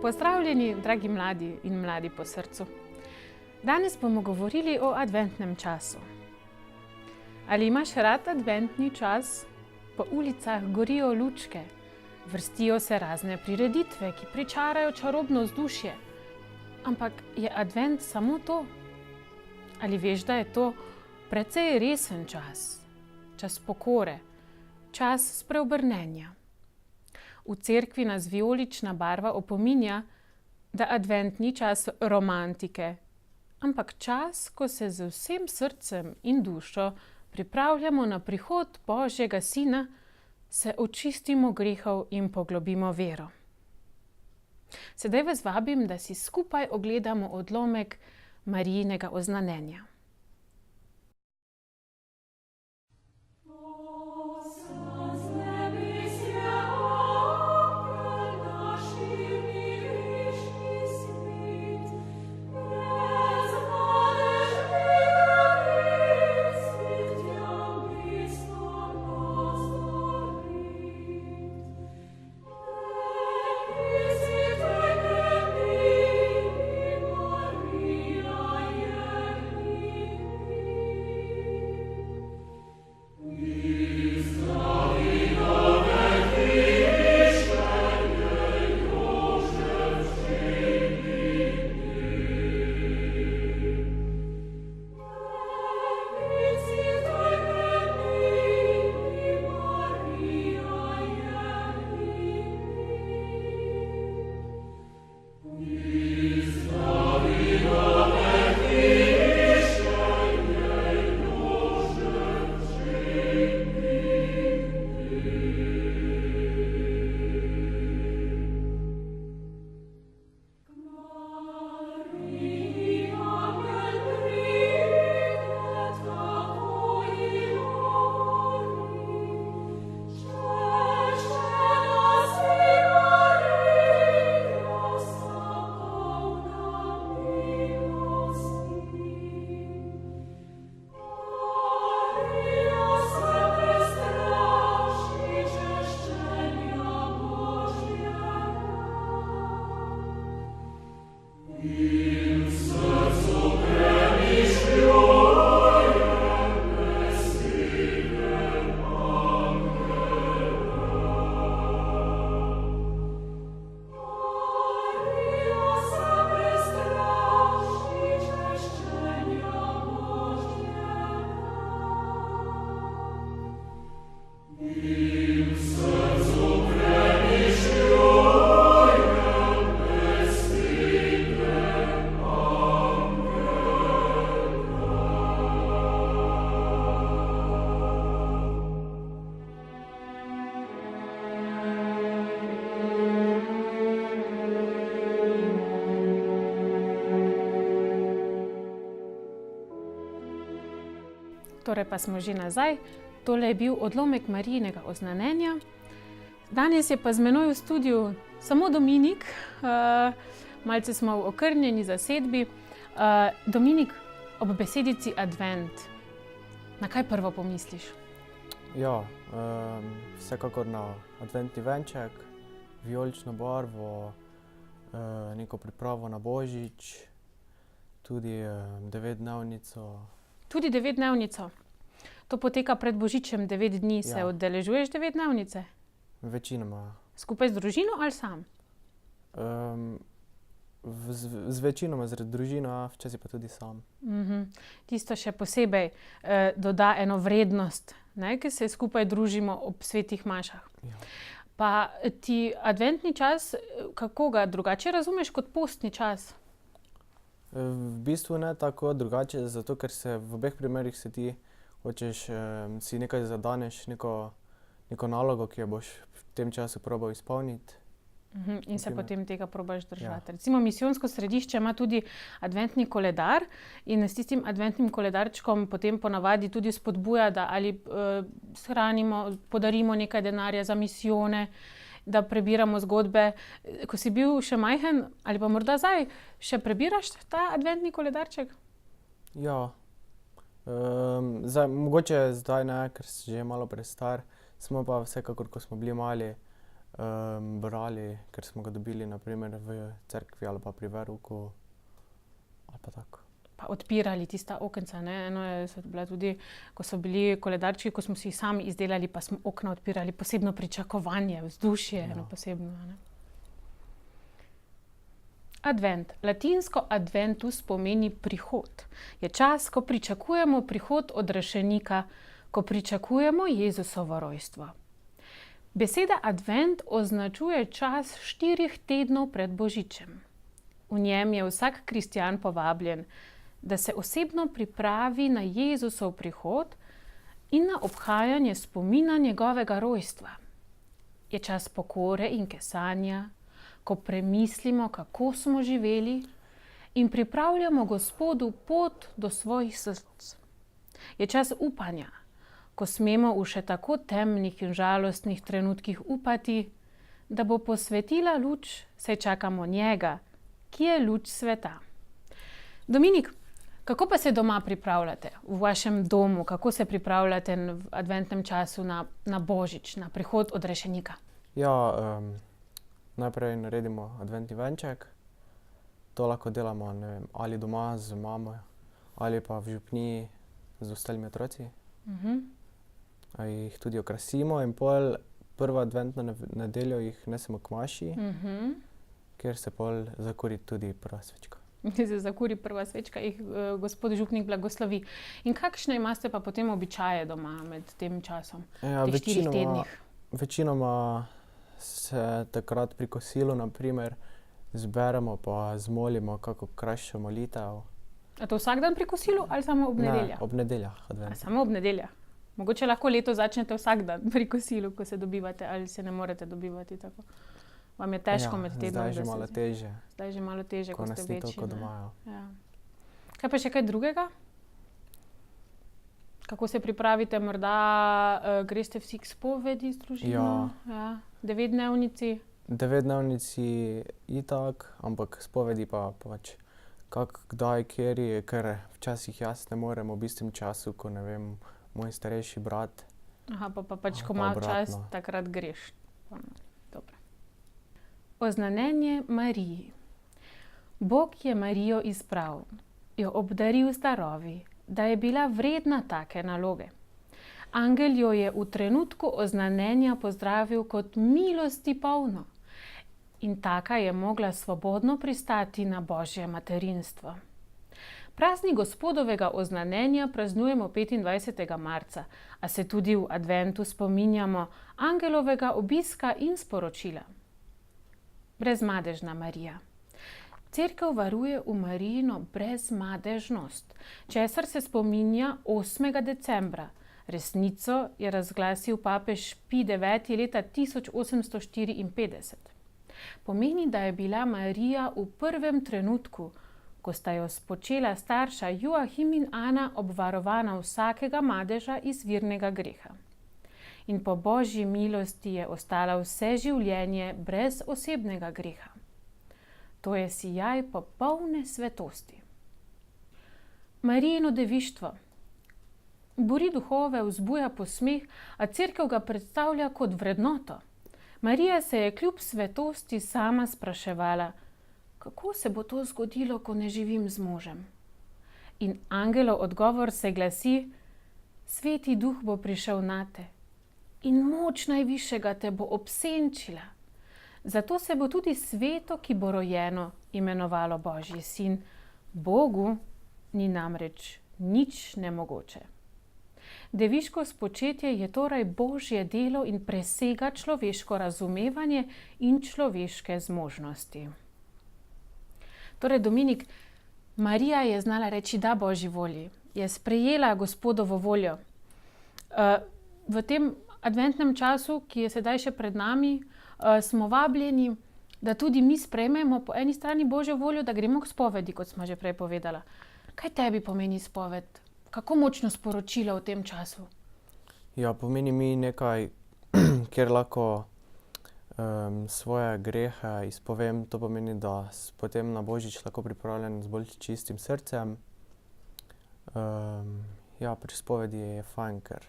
Pozdravljeni, dragi mladi in mladi po srcu. Danes bomo govorili o adventnem času. Ali imaš rad adventni čas? Po ulicah gorijo lučke, vrstijo se razne prireditve, ki pričarajo čarobno vzdušje. Ampak je advent samo to? Ali veš, da je to precej resen čas? Čas pokore, čas spreobrnenja. V cerkvi nas vijolična barva opominja, da advent ni čas romantike, ampak čas, ko se z vsem srcem in dušo pripravljamo na prihod Božjega Sina, se očistimo grehov in poglobimo vero. Sedaj vas vabim, da si skupaj ogledamo odlomek Marijinega oznanjenja. Torej pa smo že nazaj. Tole je bil odlomek Marijinega oznanjenja. Danes je pa z menoj v studiu samo Dominik. Malce smo v okrnjeni zasedbi. Dominik, ob besedici advent, na kaj prvo pomisliš? Ja, vsekakor na adventni venček, vijolično barvo, neko pripravo na Božič, tudi devetdnevnico. Tudi devetdnevnico. To poteka pred Božičem 9 dni. Se udeležuješ devetdnevnice? Večinoma. Skupaj z družino ali sam? Z večinoma z družino, včasih pa tudi sam. Tisto še posebej doda eno vrednost, ne, ki se skupaj družimo ob svetih mašah. Ja. Pa ti adventni čas, kako ga drugače razumeš kot postni čas? V bistvu ne tako drugače, zato ker se v obeh primerih se ti hočeš, si nekaj zadaneš, neko nalogo, ki jo boš v tem času probal izpolniti. In se potem tega probaš držati. Ja. Recimo misijonsko središče ima tudi adventni koledar in s tistim adventnim koledarčkom potem ponavadi tudi spodbuja, da ali shranimo, podarimo nekaj denarja za misijone, da prebiramo zgodbe. Ko si bil še majhen ali pa morda zdaj, še prebiraš ta adventni koledarček? Ja. Mogoče zdaj ne, ker si že malo prestar. Smo pa vsekakor, ko smo bili mali, brali, ker smo ga dobili na primer v cerkvi ali pa pri verouku ali pa tako. Pa odpirali tista okenca, ne? Eno so bila tudi, ko so bili koledarčki, ko smo si jih sami izdelali, pa smo okna odpirali, posebno pričakovanje, vzdušje, eno posebno, ne. Advent. Latinsko adventus pomeni prihod. Je čas, ko pričakujemo prihod odrešenika, ko pričakujemo Jezusovo rojstvo. Beseda advent označuje čas 4 tednov pred Božičem. V njem je vsak kristjan povabljen, da se osebno pripravi na Jezusov prihod in na obhajanje spomina njegovega rojstva. Je čas pokore in kesanja, ko premislimo, kako smo živeli in pripravljamo Gospodu pot do svojih src. Je čas upanja, ko smemo v še tako temnih in žalostnih trenutkih upati, da bo posvetila luč, saj čakamo njega, ki je luč sveta. Dominik, kako pa se doma pripravljate v vašem domu? Kako se pripravljate v adventnem času na Božič, na prihod odrešenika? Ja, najprej naredimo adventni venček. To lahko delamo, ne vem, ali doma z mamo ali pa v župniji z ostalimi otroci. Jih tudi okrasimo in pol prvo adventno nedeljo jih nesemo k maši, kjer se pol zakuri tudi prva svečka. Se zakuri prva svečka, jih gospod župnik blagoslovi. In kakšne imate pa potem običaje doma med tem časom, Ja, teh 4 tednih? večinoma se takrat pri kosilu, na primer, zberemo pa zmolimo kako krajšo molitev. A to vsak dan pri kosilu ali samo ob nedeljah? Ne, ob nedeljah A adventnih. samo ob nedeljah? Mogoče lahko leto začnete vsak dan pri kosilu, ko se dobivate, ali se ne morete dobivati tako? Vam je težko med tednom? Zdaj da že se malo težje, Zdaj že malo težje, ko ko nas ste ni večji. toliko ne? doma. Ja. Kaj pa še kaj drugega? Kako se pripravite? Morda greste vsi k spovedi z družino? Ja. 9-dnevnici? 9-dnevnici itak, ampak spovedi pa pač kdaj, kateri, ker včasih jaz ne morem ob istem času, ko ne vem, moj starejši brat. Aha, pa pač, ko Pa ima čas, obratno. takrat greš. Dobro. Oznanjenje Mariji. Bog je Marijo izbral, jo obdaril z darovi, da je bila vredna take naloge. Angel jo je v trenutku oznanjenja pozdravil kot milosti polno in taka je mogla svobodno pristati na Božje materinstvo. Praznik Gospodovega oznanjenja praznujemo 25. marca, a se tudi v adventu spominjamo angelovega obiska in sporočila. Brezmadežna Marija. Cerkev varuje v Marijino brezmadežnost, česar se spominja 8. decembra. Resnico je razglasil papež Pij IX. Leta 1854. Pomeni, da je bila Marija v prvem trenutku, ko sta jo spočela starša Joachim in Ana, obvarovana vsakega madeža izvirnega greha. In po Božji milosti je ostala vse življenje brez osebnega greha. To je sijaj popolne svetosti. Marijino devištvo. Buri duhove, vzbuja posmeh, a cerkev ga predstavlja kot vrednoto. Marija se je kljub svetosti sama spraševala, kako se bo to zgodilo, ko ne živim z možem. In angelov odgovor se glasi: Sveti duh bo prišel nate in moč najvišjega te bo obsenčila. Zato se bo tudi sveto, ki bo rojeno, imenovalo Božji sin. Bogu ni namreč nič nemogoče. Deviško spočetje je torej Božje delo in presega človeško razumevanje in človeške zmožnosti. Torej, Dominik, Marija je znala reči da Božji volji, je sprejela Gospodovo voljo. V tem adventnem času, ki je sedaj še pred nami, smo vabljeni, da tudi mi sprejmemo po eni strani Božjo voljo, da gremo k spovedi, kot smo že prej povedala. Kaj tebi pomeni spoved? Kako močno sporočilo v tem času? Ja, pomeni mi nekaj, kjer lahko svoje grehe izpovem. To pomeni, da potem na Božič lahko pripravljen z bolj čistim srcem. Ja, pri spovedi je fajn, ker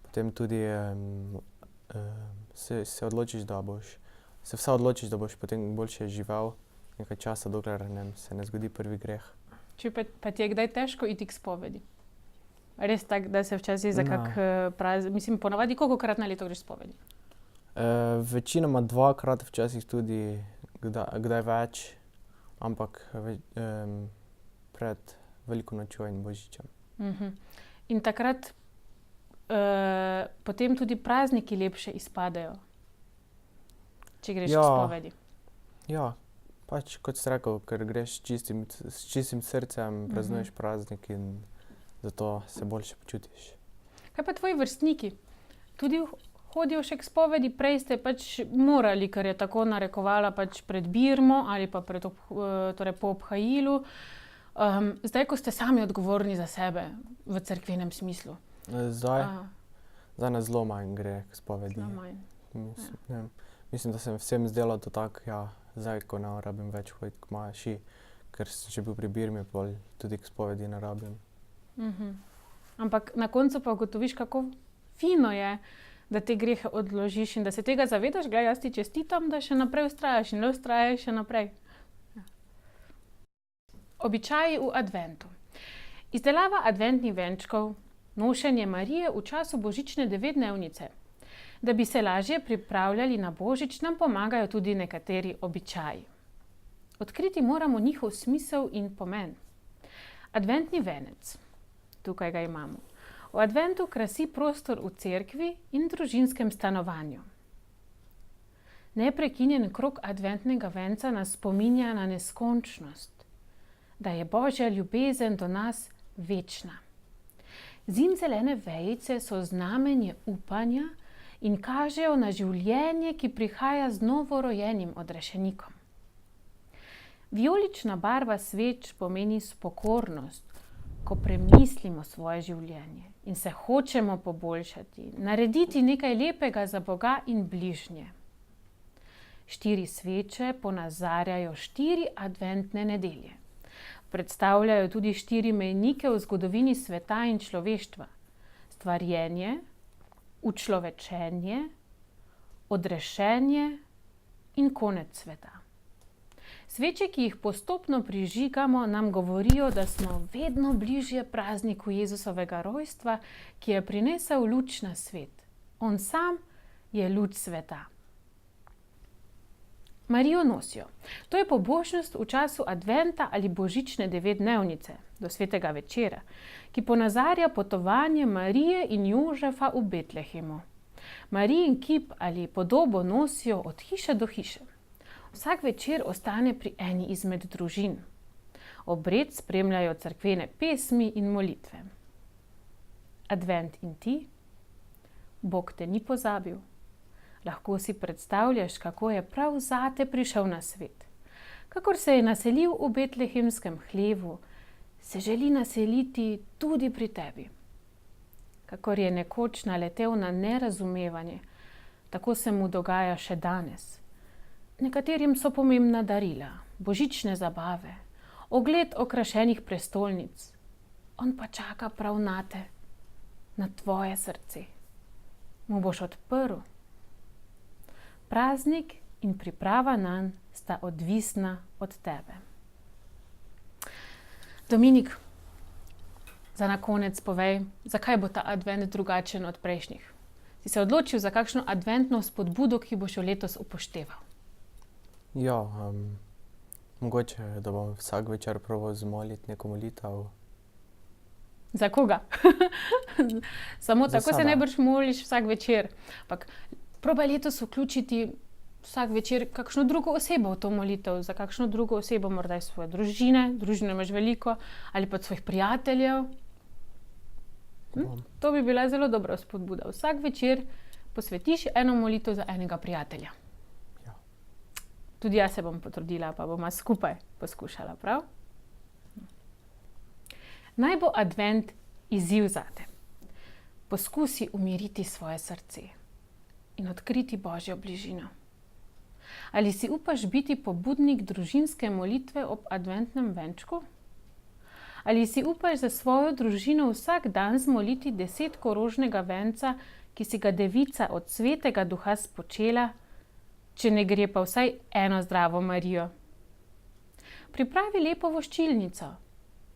potem tudi se odločiš, da boš, se vsaj odločiš, da boš potem boljše živel nekaj časa, dokler se ne zgodi prvi greh. Če pa ti je kdaj težko iti k spovedi? Res tako, da se včasih za kak mislim, ponavadi kolikokrat na leto greš spovedi? Večinoma 2-krat, včasih tudi kdaj več, ampak pred Veliko nočjo in Božičem. In takrat potem tudi prazniki lepše izpadejo, če greš k spovedi. Ja, pač kot si rekel, ker greš s čistim srcem, praznuješ praznik in zato se boljše počutiš. Kaj pa tvoji vrstniki? Tudi hodijo še k spovedi? Prej ste pač morali, ker je tako narekovala pač pred birmo ali pa torej po obhajilu. Zdaj, ko ste sami odgovorni za sebe v cerkvenem smislu? Zdaj nas zelo manj gre k spovedi. Zelo manj. Mislim, da se vsem zdelo to tako, zdaj, ko ne rabim več hoditi k maši, ker sem že bil pri birmi, pol tudi k spovedi ne rabim. Ampak na koncu pa ugotoviš, kako fino je, da te grehe odložiš in da se tega zavedaš. Glej, jaz ti čestitam, da še naprej vztrajaš in le vztrajaj še naprej. Običaji v adventu. Izdelava adventnih venčkov, nošenje Marije v času božične 9-dnevnice. Da bi se lažje pripravljali na Božič, nam pomagajo tudi nekateri običaji. Odkriti moramo njihov smisel in pomen. Adventni venec. Tukaj ga imamo. V adventu krasi prostor v cerkvi in družinskem stanovanju. Neprekinjen krog adventnega venca nas spominja na neskončnost, da je Božja ljubezen do nas večna. Zimzelene vejice so znamenje upanja in kažejo na življenje, ki prihaja z novorojenim odrešenikom. Vijolična barva sveč pomeni spokornost, ko premislimo svoje življenje in se hočemo poboljšati, narediti nekaj lepega za Boga in bližnje. 4 sveče ponazarjajo 4 adventne nedelje. Predstavljajo tudi 4 mejnike v zgodovini sveta in človeštva. Stvarjenje, učlovečenje, odrešenje in konec sveta. Sveče, ki jih postopno prižigamo, nam govorijo, da smo vedno bližje prazniku Jezusovega rojstva, ki je prinesel luč na svet. On sam je luč sveta. Marijo nosijo. To je pobožnost v času adventa ali božične 9-dnevnice, do svetega večera, ki ponazarja potovanje Marije in Jožefa v Betlehemu. Marijin kip ali podobo nosijo od hiše do hiše. Vsak večer ostane pri eni izmed družin. Obred spremljajo cerkvene pesmi in molitve. Advent in ti? Bog te ni pozabil. Lahko si predstavljaš, kako je prav zate prišel na svet. Kakor se je naselil v betlehemskem hlevu, se želi naseliti tudi pri tebi. Kakor je nekoč naletel na nerazumevanje, tako se mu dogaja še danes. Nekaterim so pomembna darila, božične zabave, ogled okrašenih prestolnic. On pa čaka prav nate, na tvoje srce. Mu boš odprl. Praznik in priprava nanj sta odvisna od tebe. Dominik, za na konec povej, zakaj bo ta advent drugačen od prejšnjih? Si se odločil za kakšno adventno spodbudo, ki boš jo letos upošteval? Ja, mogoče, da bom vsak večer probal zmoliti neko molitev. Za koga? Samo Za tako se sebe. najbrž moliš vsak večer. Ampak probaj letos vključiti vsak večer kakšno drugo osebo v to molitev. Za kakšno drugo osebo, morda iz svoje družine, družine imaš veliko, ali pa svojih prijateljev. To bi bila zelo dobra spodbuda. Vsak večer posvetiš eno molitev za enega prijatelja. Tudi jaz se bom potrudila, pa bomo skupaj poskušala, prav? Naj bo advent izziv zate. Poskusi umiriti svoje srce in odkriti Božjo bližino. Ali si upaš biti pobudnik družinske molitve ob adventnem venčku? Ali si upaš za svojo družino vsak dan zmoliti 10 korožnega venca, ki si ga devica od svetega duha spočela, če ne gre pa vsaj eno zdravo Marijo? Pripravi lepo voščilnico.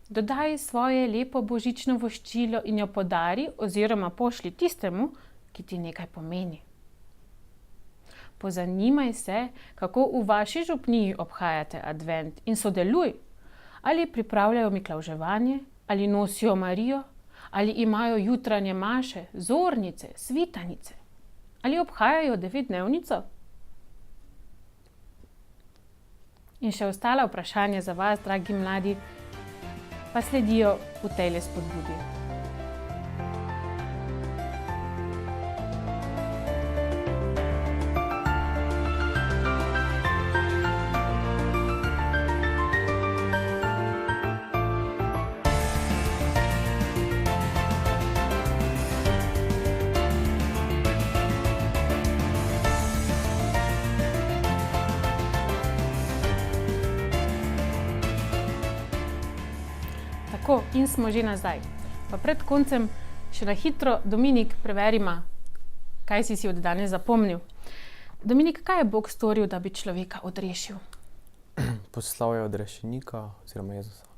Dodaj svoje lepo božično voščilo in jo podari oziroma pošlji tistemu, ki ti nekaj pomeni. Pozanimaj se, kako v vaši župniji obhajate advent in sodeluj. Ali pripravljajo miklavževanje, ali nosijo Marijo, ali imajo jutranje maše, zornice, svitanice, ali obhajajo 9-dnevnico? In še ostala vprašanja za vas, dragi mladi, pa sledijo v tejle spodbudi. Tako, in smo že nazaj. Pa pred koncem še na hitro, Dominik, preverima, kaj si od danes zapomnil. Dominik, kaj je Bog storil, da bi človeka odrešil? Poslal je odrešenika oziroma Jezusa.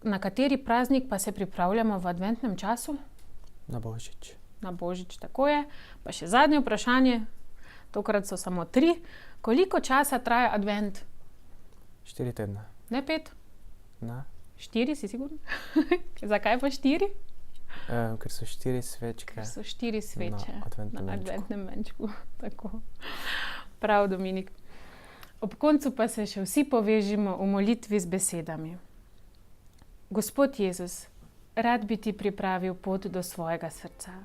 Na kateri praznik pa se pripravljamo v adventnem času? Na Božič. Na Božič, tako je. Pa še zadnje vprašanje, tokrat so samo 3. Koliko časa traja advent? 4 tedne. Ne 5? Ne? 4, si sigurno? Zakaj pa 4? Ker so 4 svečke. Ker so 4 sveče na adventnem venčku. Tako. Prav, Dominik. Ob koncu pa se še vsi povežimo v molitvi z besedami. Gospod Jezus, rad bi ti pripravil pot do svojega srca.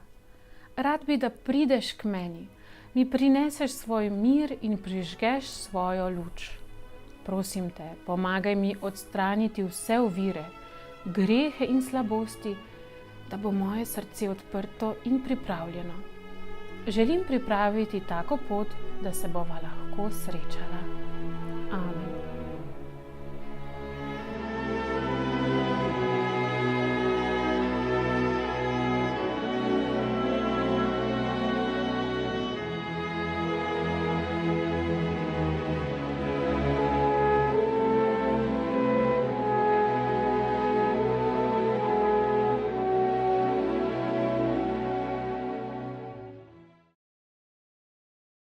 Rad bi, da prideš k meni, mi prineseš svoj mir in prižgeš svojo luč. Prosim te, pomagaj mi odstraniti vse ovire, grehe in slabosti, da bo moje srce odprto in pripravljeno. Želim pripraviti tako pot, da se bova lahko srečala.